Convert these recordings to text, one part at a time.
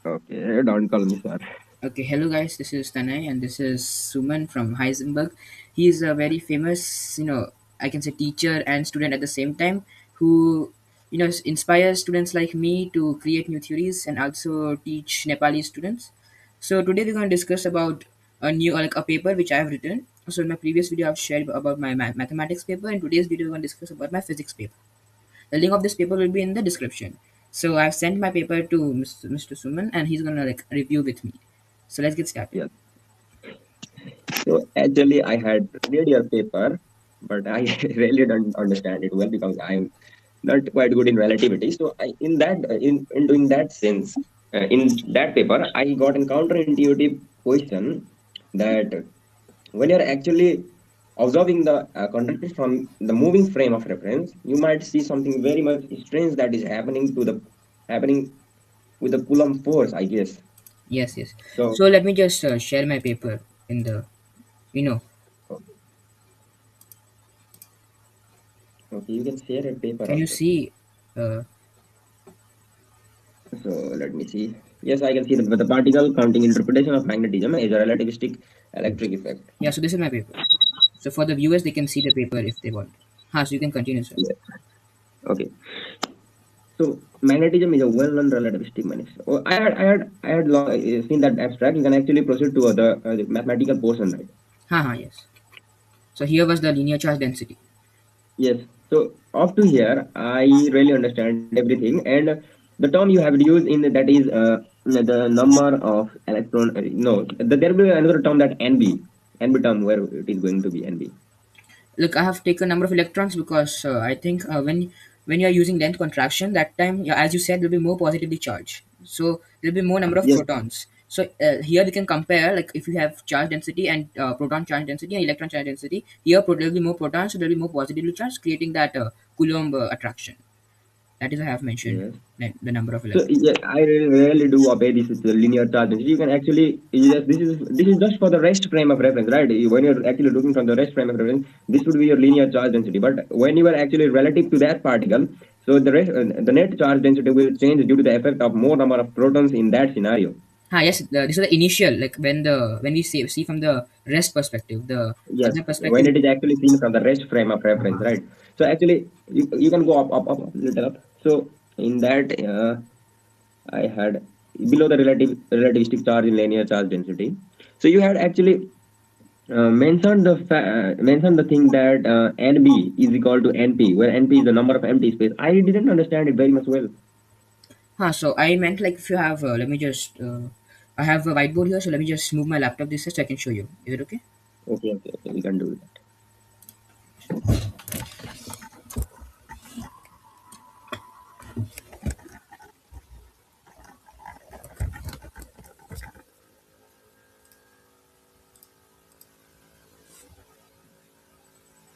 Okay, don't call me sir. Okay, hello guys, this is Tanay and this is Suman from Heisenberg. He is a very famous, I can say teacher and student at the same time who, inspires students like me to create new theories and also teach Nepali students. So today we're going to discuss about a paper which I have written. So in my previous video I've shared about my mathematics paper. In today's video we're going to discuss about my physics paper. The link of this paper will be in the description. So I've sent my paper to Mr. Suman and he's gonna review with me. So let's get started. Yes. So actually, I had read your paper, but I really don't understand it well because I'm not quite good in relativity. So in doing that sense, in that paper, I got a counterintuitive question that when you're actually observing the conductor from the moving frame of reference, you might see something very much strange that is happening with the Coulomb force, I guess. Yes, yes. So So let me just share my paper in the, you know, okay, you can share a paper can you also. see? Uh, So let me see. Yes, I can see the particle counting interpretation of magnetism is a relativistic electric effect. yeah, so this is my paper. So for the viewers, they can see the paper if they want. So you can continue, sir. Yeah. Okay. So magnetism is a well-known relativistic manifestation. Oh, seen that abstract. You can actually proceed to the mathematical portion, right? Yes. So here was the linear charge density. Yes. So up to here, I really understand everything, and the term you have used in that is the number of electron. No, there will be another term that NB term where it is going to be NB. Look, I have taken number of electrons because I think when you are using length contraction, that time, yeah, as you said, there will be more positively charged. So there will be more number of Yes. protons. So here we can compare, like if you have charge density and proton charge density and electron charge density. Here there will be more protons, so there will be more positively charged, creating that Coulomb attraction. That is why I have mentioned Yes. the number of So electrons. yeah, I really do obey this with the linear charge density. You can actually this is just for the rest frame of reference, right? When you're actually looking from the rest frame of reference, this would be your linear charge density. But when you are actually relative to that particle, so the net charge density will change due to the effect of more number of protons in that scenario. Yes, this is the initial, like when we see from the rest perspective, the Yes, other when perspective. it is actually seen from the rest frame of reference, right? So actually, you can go up, little up. So in that, I had below the relativistic charge in linear charge density. So you had actually mentioned the thing that NB is equal to NP, where NP is the number of empty space. I didn't understand it very much well. So I meant like if you have, let me just, I have a whiteboard here, so let me just move my laptop this side so I can show you. Is it okay? Okay, we can do that.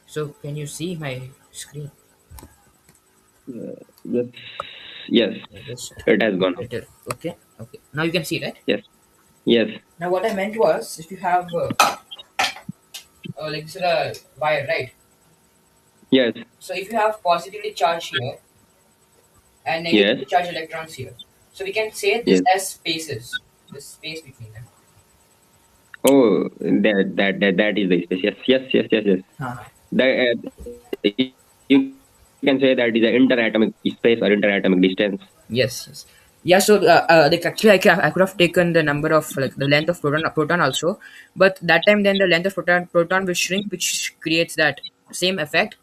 So can you see my screen? Yes, yes, Yeah, just it has gone up. better. Okay, okay. Now you can see, right? Yes, yes, Now what I meant was, if you have, like this is a wire, right? yes, So if you have positively charged here and yes, negatively charged electrons here, so we can say this yes. as spaces, the space between them. Oh, that is the space. Yes. Huh. That you can say that is an interatomic space or interatomic distance. Yes. Yeah, so like actually I could have taken the number of like the length of proton also, but that time then the length of proton will shrink, which creates that same effect,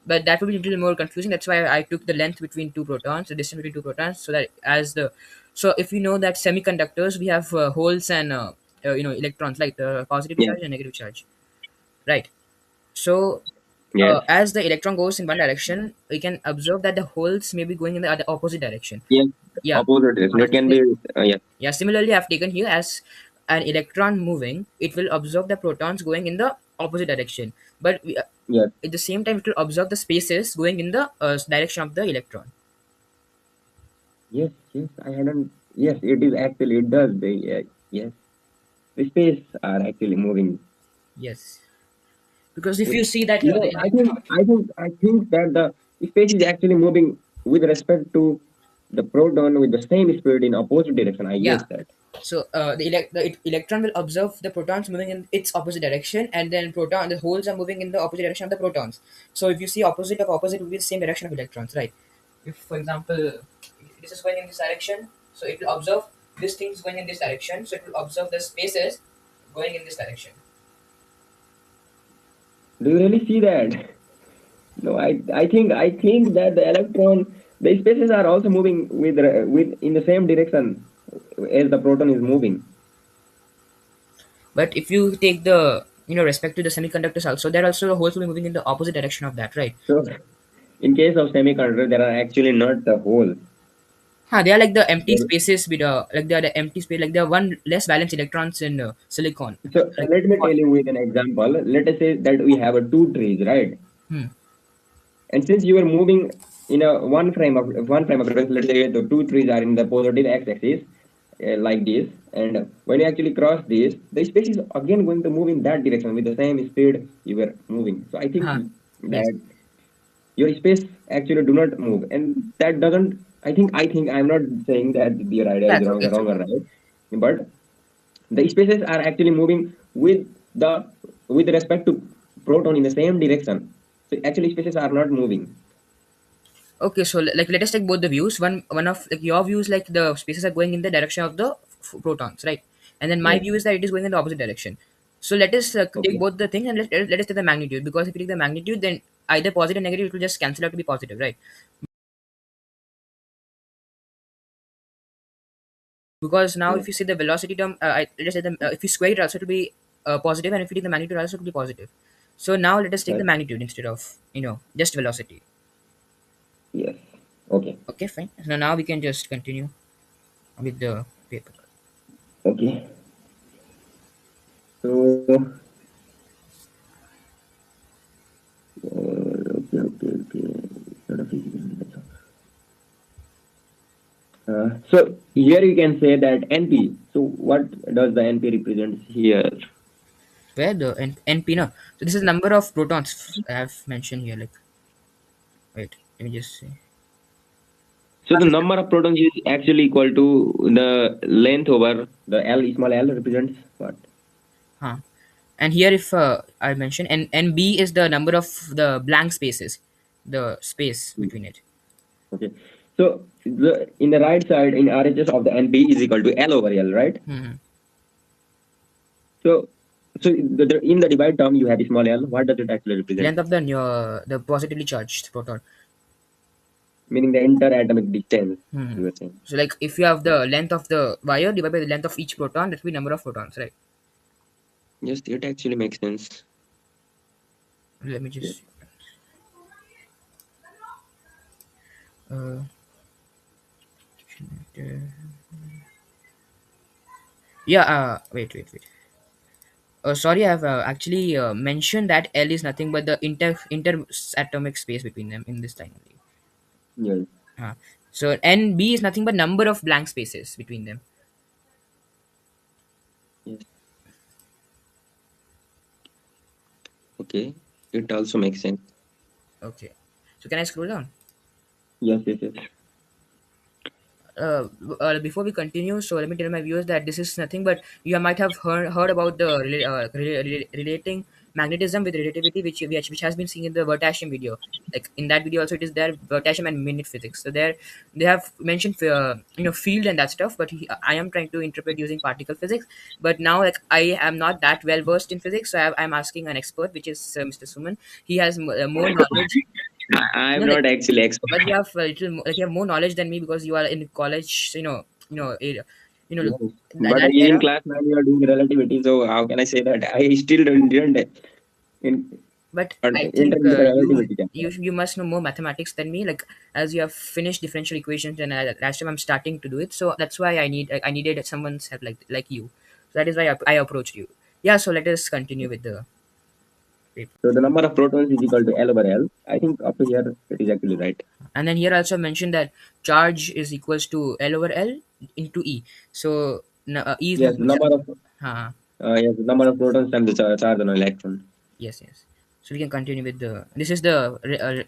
but that would be a little more confusing. That's why I took the length between two protons, the distance between two protons, so that as the so if you know that semiconductors we have holes and electrons, like the positive Yes, charge and negative charge, right? So yes, as the electron goes in one direction, we can observe that the holes may be going in the other opposite direction. yes. Yeah. Opposite direction. It can be yes, Yeah, similarly, I've taken here as an electron moving, it will absorb the protons going in the opposite direction. But yes, at the same time, it will absorb the spaces going in the direction of the electron. yes. I hadn't. Yes, it is actually. It does. Yes, the space are actually moving Yes. Because if with. you see that You the know, electron. I think that the space is actually moving with respect to. The proton with the same speed in opposite direction. I guess Yeah. that. So the electron will observe the protons moving in its opposite direction, and then the holes are moving in the opposite direction of the protons. So if you see opposite of opposite will be the same direction of electrons, right? If, for example, this is going in this direction, so it will observe this thing is going in this direction, so it will observe the spaces going in this direction. Do you really see that? No, I think that the electron, the spaces are also moving with in the same direction as the proton is moving. But if you take the respect to the semiconductors also, they're also the holes will be moving in the opposite direction of that, right? So in case of semiconductor, there are actually not the holes. They are like the empty There- spaces with like they are the empty space, like there are one less valence electrons in silicon. So Like, let me tell you with an example. Let us say that we have a two trees, right? hmm, And since you are moving in a one frame of reference, let's say the two trees are in the positive x-axis, like this, and when you actually cross this, the space is again going to move in that direction with the same speed you were moving. So I think yes, that your space actually do not move, and that doesn't. I think I'm not saying that your idea yeah, is wrong, it's wrong or okay. right, but the spaces are actually moving the with respect to proton in the same direction. So actually spaces are not moving. Okay, so like let us take both the views. One of like your view is like the spaces are going in the direction of the protons, right? And then my Yes. view is that it is going in the opposite direction. So let us take Okay. both the things and let us take the magnitude, because if you take the magnitude, then either positive and negative it will just cancel out to be positive, right? Because now Yes. if you see the velocity term, let us say if you square it also it will be positive, and if you take the magnitude also it will be positive. So now let us take the Right. magnitude instead of just velocity. Yes. Okay. Okay, fine. So now we can just continue with the paper. Okay. So okay. Sort of physical. So here you can say that NP. So what does the NP represent here? Where the NP, no? So this is number of protons I have mentioned here. Like, wait, let me just see. So the number of protons is actually equal to the length over the L. Small L represents what? Huh. And here, if I mention NB is the number of the blank spaces, the space between it. Okay. So the in the right side in RHS of the NP is equal to L over L, right? Hmm. So in the divide term you have small L. What does it actually represent? Length of the positively charged proton. Meaning the interatomic distance. Hmm. You were saying. So like if you have the length of the wire divided by the length of each proton, that will be number of protons, right? Yes, it actually makes sense. Let me Yes. just. Uh, yeah. Wait. Sorry, I have actually mentioned that L is nothing but the interatomic space between them in this line only. Yes. So NB is nothing but number of blank spaces between them. Yes. Okay. It also makes sense. Okay. So can I scroll down? Yes. Yes. Yes. Before we continue, so let me tell my viewers that this is nothing but you might have heard about the relating magnetism with relativity, which has been seen in the Vertasium video. Like in that video, also it is there Vertasium and minute physics. So there they have mentioned field and that stuff, but I am trying to interpret using particle physics. But now like I am not that well versed in physics, so I'm asking an expert, which is Mr. Suman. He has more knowledge. I'm No, like not actually expert. but you have a little like you have more knowledge than me because you are in college, area, Yes. that, But that in era. class 9 you are doing relativity, so how can I say that I still didn't in, But I enter think into the you relativity chapter. you must know more mathematics than me, like as you have finished differential equations, and last time I'm starting to do it, so that's why I needed someone's help like you. So that is why I approached you. Yeah, so let us continue with the paper. So the number of protons is equal to L over L. I think up to here it is actually right. And then here also mentioned that charge is equals to L over L into E. So E is Yes, nothing the but number of uh, the number of protons times the charge on an electron. yes. So we can continue with the. This is the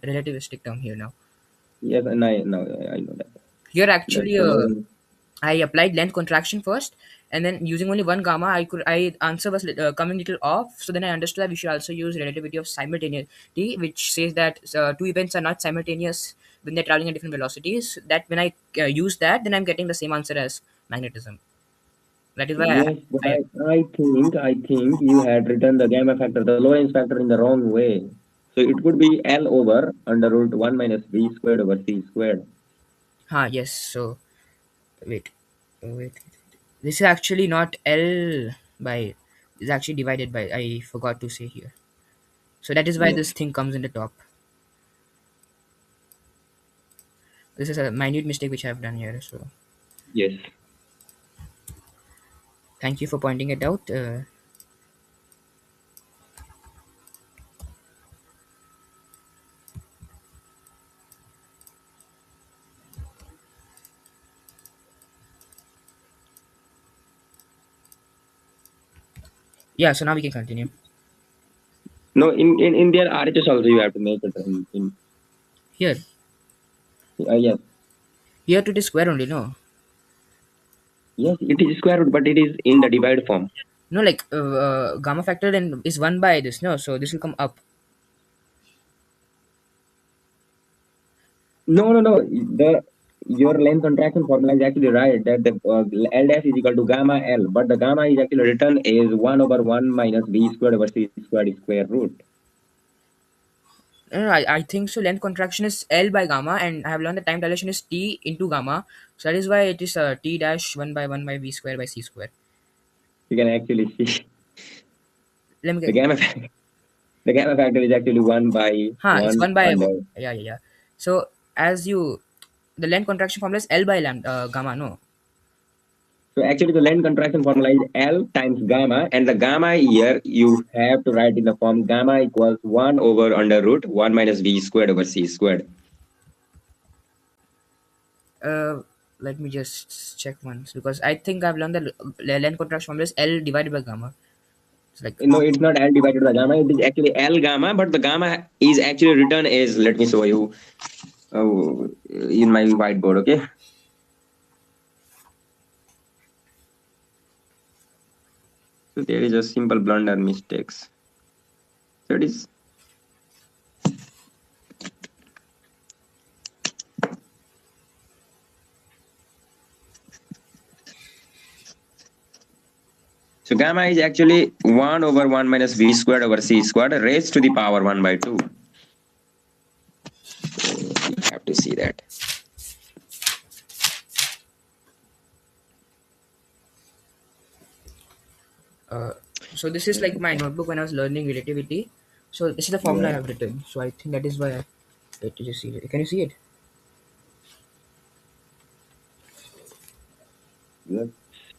relativistic term here now. Yes, and I know that. Here That's actually, the Lorentz. I applied length contraction first, and then using only one gamma, I answer was coming little off. So then I understood that we should also use relativity of simultaneity, which says that two events are not simultaneous when they're traveling at different velocities. That when I use that, then I'm getting the same answer as magnetism. That is why Yes, but I I think you had written the gamma factor, the Lorentz factor in the wrong way. So it would be L over under root 1 minus V squared over C squared. yes. So wait, wait. This is actually not L by. It's actually divided by. I forgot to say here. So that is why Yes, this thing comes in the top. This is a minute mistake which I have done here. So yes, thank you for pointing it out. Yeah. So now we can continue. no, in their RHS also you have to make it in Here, yes, here to the square only. No, yes, it is square root, but it is in the divide form. no, like gamma factor then is one by this. No, so this will come up. No, no, no. The your length contraction formula is actually right that the L dash is equal to gamma L, but the gamma is actually written as 1 over 1 minus V squared over C squared square root. No, no, I think so. Length contraction is L by gamma, and I have learned the time dilation is T into gamma. So that is why it is T dash one by V square by C square. You can actually see Let me the get. the gamma factor is actually 1 by It's 1 one by. under. Yeah, yeah, yeah. So as you, the length contraction formula is L by lambda gamma. No, So actually the length contraction formula is L times gamma, and the gamma here you have to write in the form gamma equals 1 over under root 1 minus V squared over C squared. uh, let me just check once because I think I've learned the length contraction formula is L divided by gamma. It's like No, it's not L divided by gamma, it is actually L gamma, but the gamma is actually written as, let me show you in my whiteboard, okay? So there is a simple blunder mistakes. So it is so gamma is actually 1 over 1 minus V squared over C squared raised to the power 1 by 2. So you have to see that. uh, so this is like my notebook when I was learning relativity. So this is the formula I Yeah. have written. So I think that is why. Wait, you just see it. Can you see it? Yes.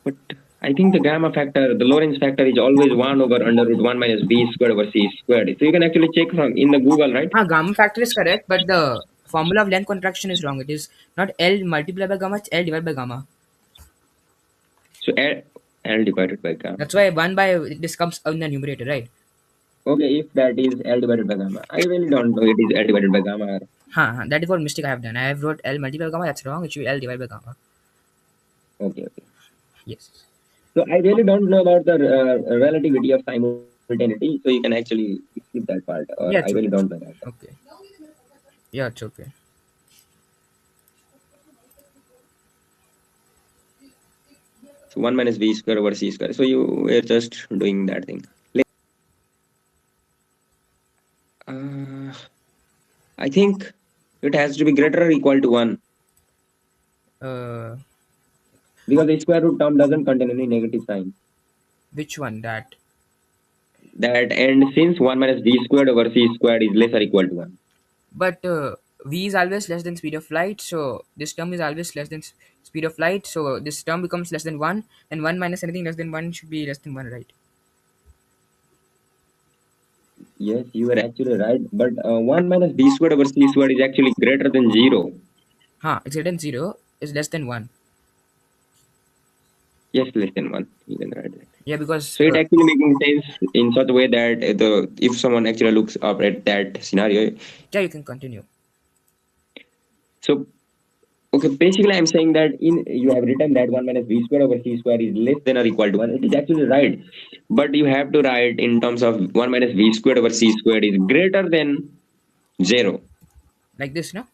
But I think the gamma factor, the Lorentz factor is always 1 over under root 1 minus V squared over C squared. So you can actually check from in the Google, right? Gamma factor is correct, but the formula of length contraction is wrong. It is not L multiplied by gamma, it's L divided by gamma. So L divided by gamma. That's why 1 by this comes in the numerator, right? Okay, if that is L divided by gamma, I really don't know it is L divided by gamma. That is what mistake I have done. I have wrote L multiplied by gamma, that's wrong. It should be L divided by gamma. Okay, okay. Yes. So I really don't know about the relativity of simultaneity. So you can actually skip that part. I Yeah, really it's okay. don't know that. Okay. Yeah, it's okay. So 1 minus V square over C square. So you were just doing that thing. Uh, I think it has to be greater or equal to 1 Uh, because the square root term doesn't contain any negative sign. which one? That. That and since 1 minus V squared over C squared is less or equal to 1. But v is always less than speed of light, so this term is always less than speed of light. So this term becomes less than 1, and 1 minus anything less than 1 should be less than 1, right? Yes, you were actually right. But 1 minus V squared over C squared is actually greater than 0. It's greater than 0 is less than 1. Yes, less than 1. You can write that. Yeah, because So it actually making sense in such a way that the if someone actually looks up at that scenario. yeah, you can continue. So Okay, basically I'm saying that in you have written that 1 minus v square over c square is less than or equal to 1. It is actually right. But you have to write in terms of 1 minus v squared over c squared is greater than 0. Like this, no?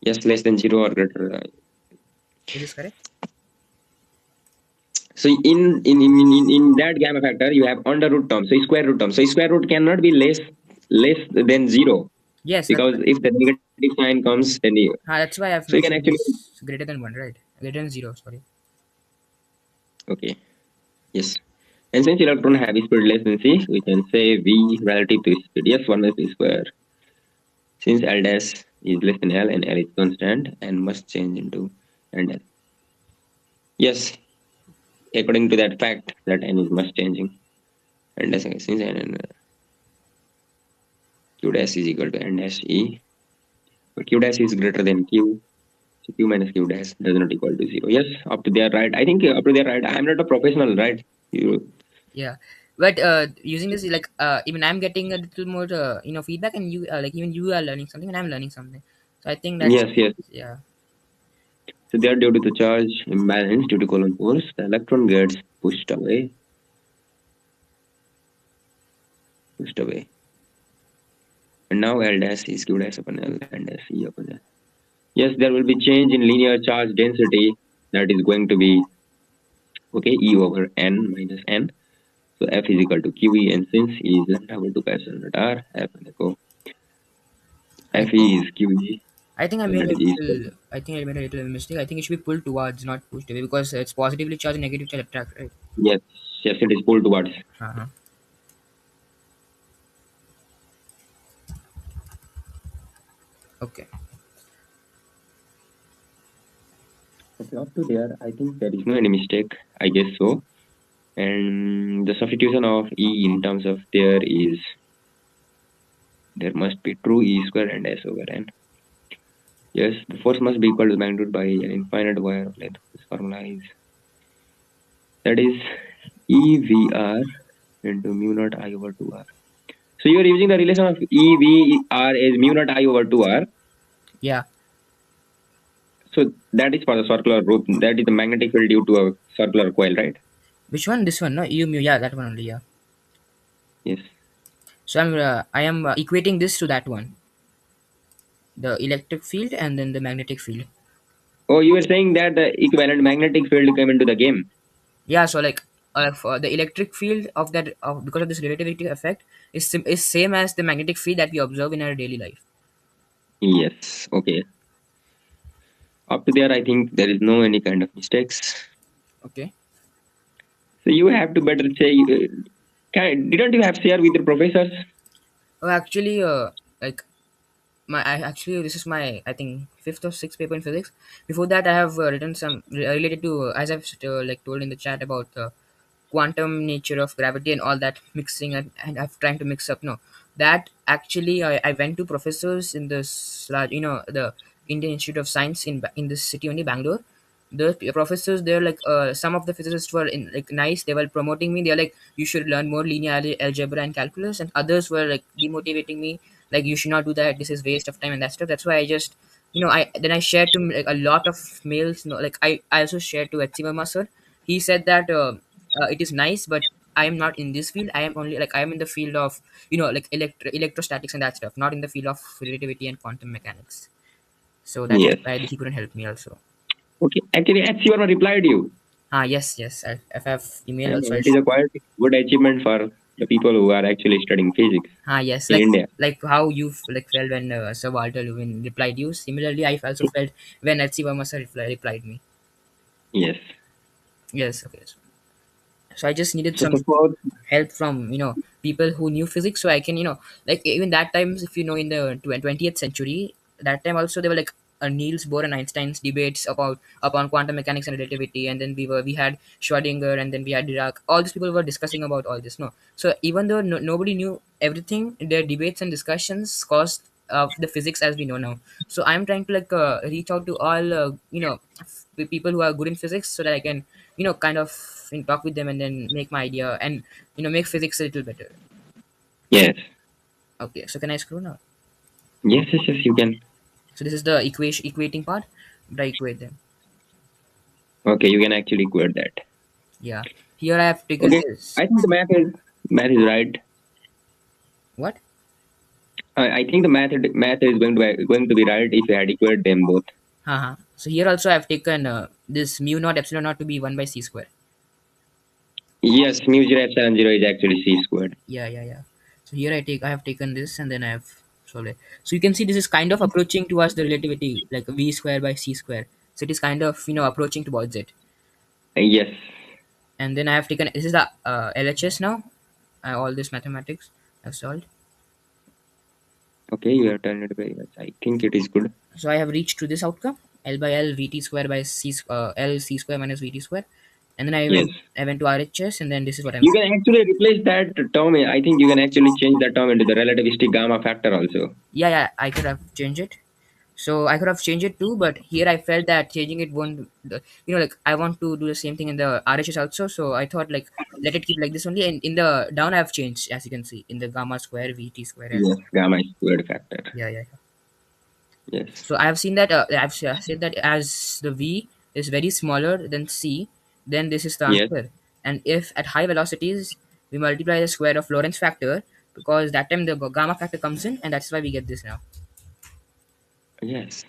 Yes, less than 0 or greater. Is this correct? So in that gamma factor, you have under root term, so square root term. So square root cannot be less than 0, Yes, that's because why. if the negative sign comes, then you, That's why I've so you can mentioned actually, this greater than 1, right? Greater than 0, sorry. okay, yes. And since electron have speed less than c, we can say v relative to speed. Yes, 1 minus v square. Since L dash is less than L and L is constant and must change into L dash. Yes, according to that fact that N is must changing. L dash since N Q dash is equal to N dash E. But Q dash is greater than Q. So Q minus Q dash does not equal to 0. Yes, up to there, right? I think up to there, right? I'm not a professional, right? You, Yeah, but using this, like, even I'm getting a little more feedback, and you like, even you are learning something and I'm learning something. So I think that's, yes, yes. yeah. So there, due to the charge imbalance due to Coulomb force, the electron gets pushed away. And now L dash is Q dash upon L and dash E upon L. Yes, there will be change in linear charge density, that is going to be, okay, E over N minus N. So F is equal to QE, and since E is lambda over 2 pi epsilon naught R, F and echo I Fe think is QE, I think I so made that a is E square. little. I think I made a little mistake. I think it should be pulled towards, not pushed away, because it's positively charged, negative charge attract, right? Yes, yes, it is pulled towards. Uh-huh. Okay. Okay, up to there, I think there is no any mistake. I guess so. And the substitution of E in terms of there must be true E square and S over N. Yes, the force must be equal to the magnitude by an infinite wire of length. This formula is, that is EVR into mu naught I over 2R. So you are using the relation of EVR as mu naught I over 2R. Yeah. So that is for the circular loop. That is the magnetic field due to a circular coil, right? Which one? This one? No, you mu. Yeah, that one only. Yeah. Yes. So I am equating this to that one, the electric field and then the magnetic field. Oh, you were saying that the equivalent magnetic field came into the game. Yeah. So like, for the electric field of that, because of this relativity effect, is same as the magnetic field that we observe in our daily life. Yes. Okay. Up to there, I think there is no any kind of mistakes. Okay. So you have to better say. Didn't you have share with your professors? Oh, actually, like, my I actually, this is my, I think, fifth or sixth paper in physics. Before that, I have written some related to, as I've like told in the chat, about the quantum nature of gravity and all that mixing, and I've trying to mix up. No, that actually, I went to professors in this large, the Indian Institute of Science in this city only, Bangalore. The professors there, like, some of the physicists were in, like, nice. They were promoting me. They're like, you should learn more linear algebra and calculus, and others were like demotivating me, like, you should not do that, this is waste of time and that stuff. That's why I just, I shared to, like, a lot of mails. Like, I also shared to Etsy sir. He said that, it is nice, but I am not in this field. I am only, like, I am in the field of, like, electrostatics and that stuff, not in the field of relativity and quantum mechanics. So that's Yes. why he couldn't help me also. Okay. Actually, HCR replied you. Yes, yes, if I have email And also, I'll it is a quite good achievement for the people who are actually studying physics yes, in India. like how you like felt when Sir Walter Lewin replied you. Similarly, I also felt when Etsy sir replied me. Yes. Yes, okay. So I just needed So some suppose, help from, people who knew physics, so I can, like, even that times, if you know, in the 20th century, that time also, they were like, Niels Bohr and Einstein's debates about upon quantum mechanics and relativity, and then we had Schrodinger, and then we had Dirac. All these people were discussing about all this. No, so even though nobody knew everything, their debates and discussions caused of the physics as we know now. So I'm trying to, like, reach out to all, people who are good in physics, so that I can, kind of, talk with them and then make my idea, and make physics a little better. yes. Okay, so can I scroll now? Yes, yes, yes, you can. So this is the equating part, but I equate them. Okay, you can actually quote that. Yeah, here I have taken Okay, this. I think the math is right. What? I think the math is going to be right if you had equated them both. Haha. So here also I have taken this mu naught epsilon naught to be 1 by c square. Yes, mu 0 epsilon 0 is actually c squared. Yeah. So here I have taken this and then I have solved it. So you can see this is kind of approaching towards the relativity, like v square by c square. So it is kind of approaching towards it. Yes. And then I have taken this is the LHS now. All this mathematics I've solved. Okay, you have done it very much. I think it is good. So I have reached to this outcome: L by L Vt square by L c square minus Vt square. And then Yes. I went to RHS, and then this is what I'm. You can actually replace that term. I think you can actually change that term into the relativistic gamma factor also. Yeah, I could have changed it. So I could have changed it too, but here I felt that changing it won't. Like I want to do the same thing in the RHS also. So I thought like let it keep like this only. And in the down I have changed, as you can see, in the gamma square Vt square L. Yes, gamma squared factor. Yeah. Yes. So I have seen that said that as the v is very smaller than c, then this is the Yes. answer. And if at high velocities we multiply the square of Lorentz factor, because that time the gamma factor comes in, and that's why we get this now. Yes.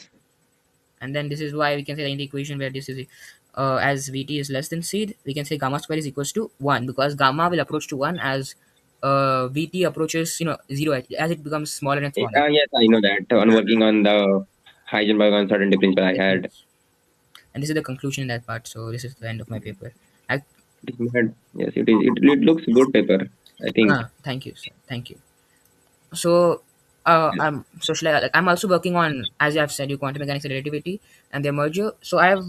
And then this is why we can say that in the equation where this is as vt is less than c, we can say gamma square is equals to 1, because gamma will approach to 1 as vt approaches 0 as it becomes smaller and smaller. Yes, I know that. On working on the Heisenberg uncertainty principle, I had. Yes. And this is the conclusion in that part. So this is the end of my paper. I, It is mad. Yes, it is. It looks good paper. I think. Thank you, sir. Thank you. So, Yes. I'm like I'm also working on, as I've said, you quantum mechanics and relativity and their merger. So I've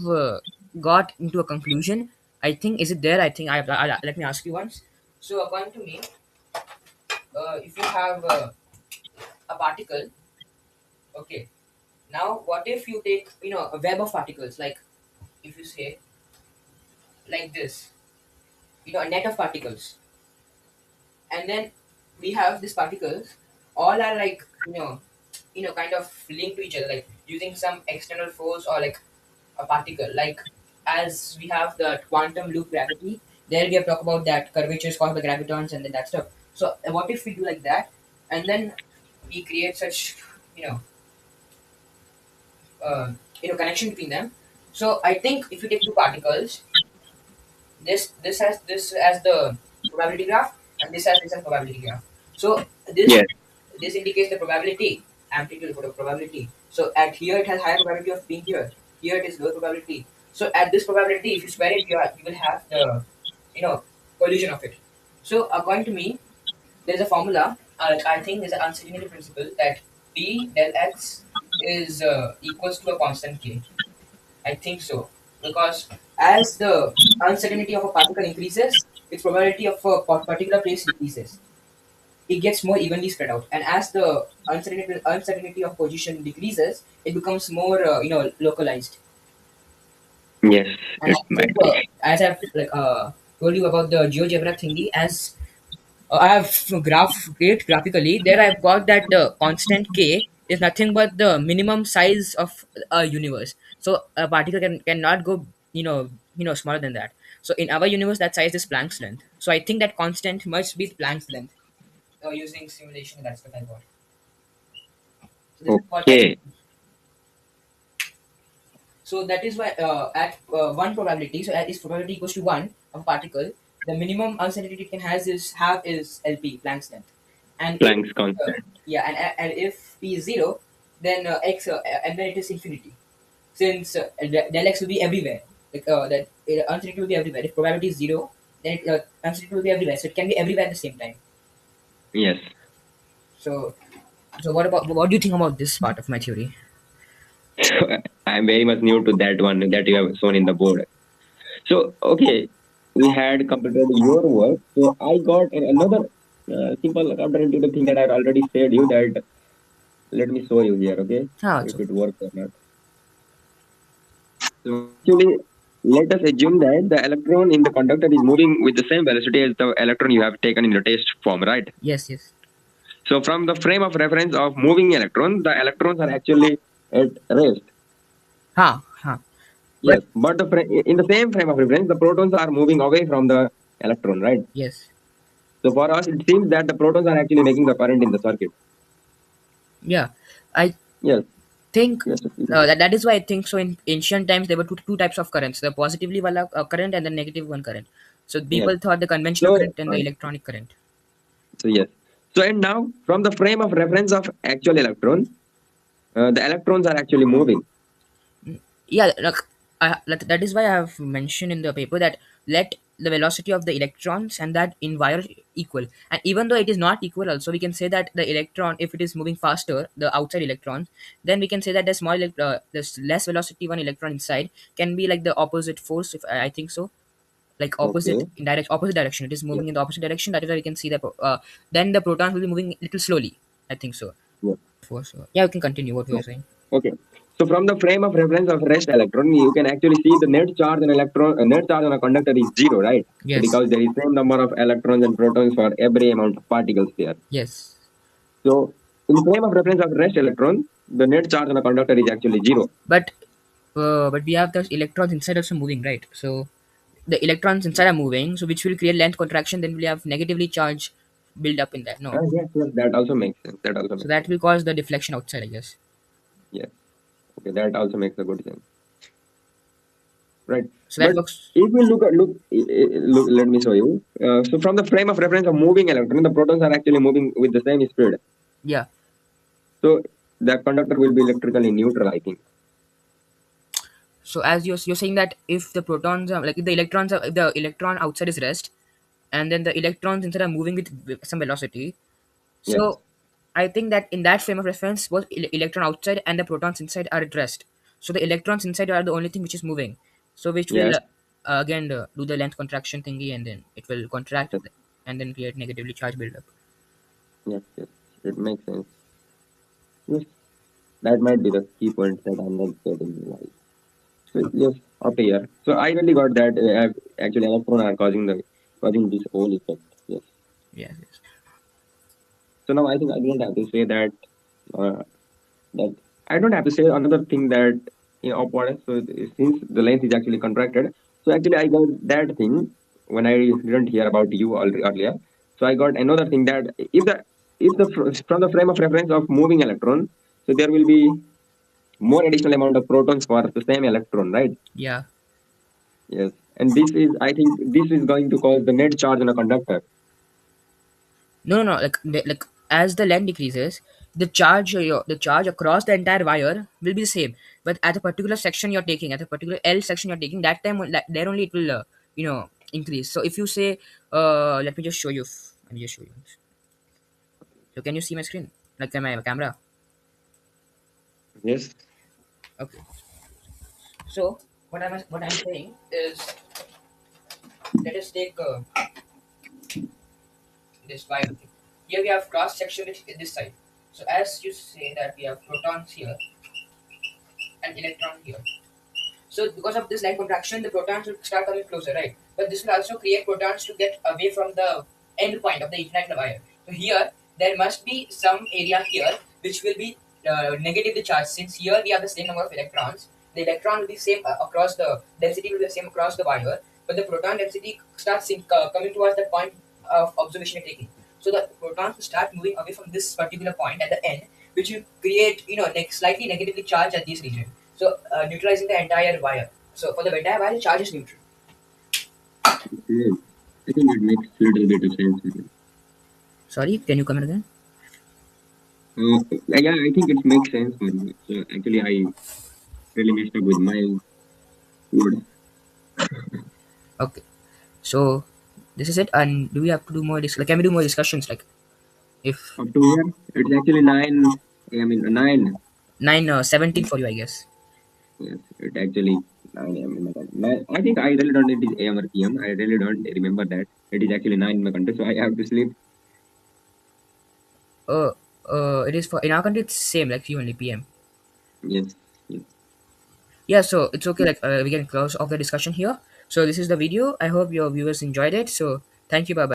got into a conclusion. I think is it there? I think let me ask you once. So according to me, if you have a particle, okay. Now, what if you take a web of particles, like if you say like this, a net of particles, and then we have these particles all are like kind of linked to each other, like using some external force or like a particle, like as we have the quantum loop gravity. There we have talked about that curvature is caused by gravitons and then that stuff. So what if we do like that, and then we create such you know connection between them. So I think if you take two particles, this as the probability graph, and this as probability graph. So this Yes. this indicates the probability amplitude for the probability. So at here it has higher probability of being here. Here it is lower probability. So at this probability, if you square it, you will have the collision of it. So according to me, there is a formula. I think there's an uncertainty principle that p del x is equals to a constant k. I think so, because as the uncertainty of a particle increases, its probability of a particular place decreases. It gets more evenly spread out, and as the uncertainty of position decreases, it becomes more localized. Yes, And it I think might be. as I've told you about the GeoGebra thingy, as I have great graphically. There I've got that the constant k is nothing but the minimum size of a universe. So a particle cannot go smaller than that. So in our universe, that size is Planck's length. So I think that constant must be Planck's length. Using simulation, that's what I got. So this is what I. Okay. So that is why at one probability, so at this probability equals to one of a particle, the minimum uncertainty it can have is LP, Planck's length. And if Planck's constant. yeah, and if p is zero, then x and then it is infinity. Since del x will be everywhere, like that uncertainty will be everywhere. If probability is zero, then uncertainty will be everywhere. So it can be everywhere at the same time. Yes. So what do you think about this part of my theory? So I'm very much new to that one that you have shown in the board. So okay, we had completed your work. So I got another simple counterintuitive thing that I've already said you that. Let me show you here. Okay, Ah, if it's it okay. works or not. So actually, let us assume that the electron in the conductor is moving with the same velocity as the electron you have taken in the test form, right? Yes. So So from the frame of reference of moving electrons, the electrons are actually at rest. Huh. But Yes, but in the same frame of reference, the protons are moving away from the electron, right? yes, So for us, it seems that the protons are actually making the current in the circuit. yeah. I Yes, think yes, that is why I think so. In ancient times, there were two types of currents: the positively wala current and the negative one current. So yes. people thought the conventional So, current and the electronic current. so yes. So and now from the frame of reference of actual electron, the electrons are actually moving. Yeah, like that is why I have mentioned in the paper that let the velocity of the electrons and that in wire equal, and even though it is not equal also, we can say that the electron, if it is moving faster, the outside electron, then we can say that the there's less velocity one electron inside can be like the opposite force, if I think so, like opposite Okay. in direct opposite direction, it is Yes. moving in the opposite direction. That is why we can see that then the protons will be moving little slowly, I think so. Yes. For sure, yeah, we can continue what we So, were saying. okay. So from the frame of reference of rest electron, you can actually see the net charge on net charge on a conductor is zero, right? So Yes, because there is same number of electrons and protons for every amount of particles there. yes. So in frame of reference of rest electron, the net charge on a conductor is actually zero. But we have the electrons inside also moving, right? So the electrons inside are moving, so which will create length contraction. Then we'll have negatively charged build up in that. No, Yes, yes, that also makes sense. That also so makes that sense. will cause the deflection outside, I guess. Yes. Okay, that also makes a good sense. Right. So that But works. if we look, let me show you. So from the frame of reference of moving electron, the protons are actually moving with the same speed. Yeah. So the conductor will be electrically neutral, I think. So as you're saying that if the protons are like if the electron outside is rest, and then the electrons inside are moving with some velocity. Yes. So I think that in that frame of reference, both electron outside and the protons inside are at rest. So the electrons inside are the only thing which is moving. So which will Yes. again do the length contraction thingy, and then it will contract Yes. and then create negatively charged buildup. Yes. Yes. It makes sense. Yes. That might be the key point that I'm not getting right. So yes, okay, yeah. So I really got that actually electron are causing this whole effect. Yes. Yes, yes. So now I think I don't have to say that uh, that I don't have to say another thing that upward. So since the length is actually contracted, so actually I got that thing when I didn't hear about you earlier. So I got another thing that from the frame of reference of moving electron, so there will be more additional amount of protons for the same electron, right? Yeah. Yes, and this is I think this is going to cause the net charge on a conductor. No, no, no. Like as the length decreases, the charge across the entire wire will be the same. But at a particular section you're taking, at a particular L section you're taking, that time there only it will increase. So if you say, let me just show you. Let me just show you. So can you see my screen? Like my camera? Yes. Okay. So what I'm saying is, let us take this wire. Okay. Here we have cross section in this side. So as you say that we have protons here and electron here. So because of this line contraction, the protons will start coming closer, right? But this will also create protons to get away from the end point of the infinite wire. So here there must be some area here which will be negatively charged. Since here we have the same number of electrons, the electron will be same across the density will be the same across the wire, but the proton density starts coming towards the point of observation you're taking. So the protons will start moving away from this particular point at the end, which will create slightly negatively charged at this region. So neutralizing the entire wire. So for the entire wire, charge is neutral. Okay. I think it makes little bit of sense. Sorry, can you come in again? Yeah, I think it makes sense for me. So actually, I really messed up with my words. Okay. So this is it. And do we have to do more? Like, can we do more discussions? Like if Up to here, it's actually 9. I mean 9. 17 for you, I guess. Yes, it actually 9 a.m. in my country. I think I really don't. It is a.m. or p.m. I really don't remember that. It is actually 9 in my country, so I have to sleep. Uh, it is for in our country. It's same like you only PM. Yes, yes. Yeah. So it's okay. Like we can close off the discussion here. So this is the video. I hope your viewers enjoyed it. So thank you. Bye bye.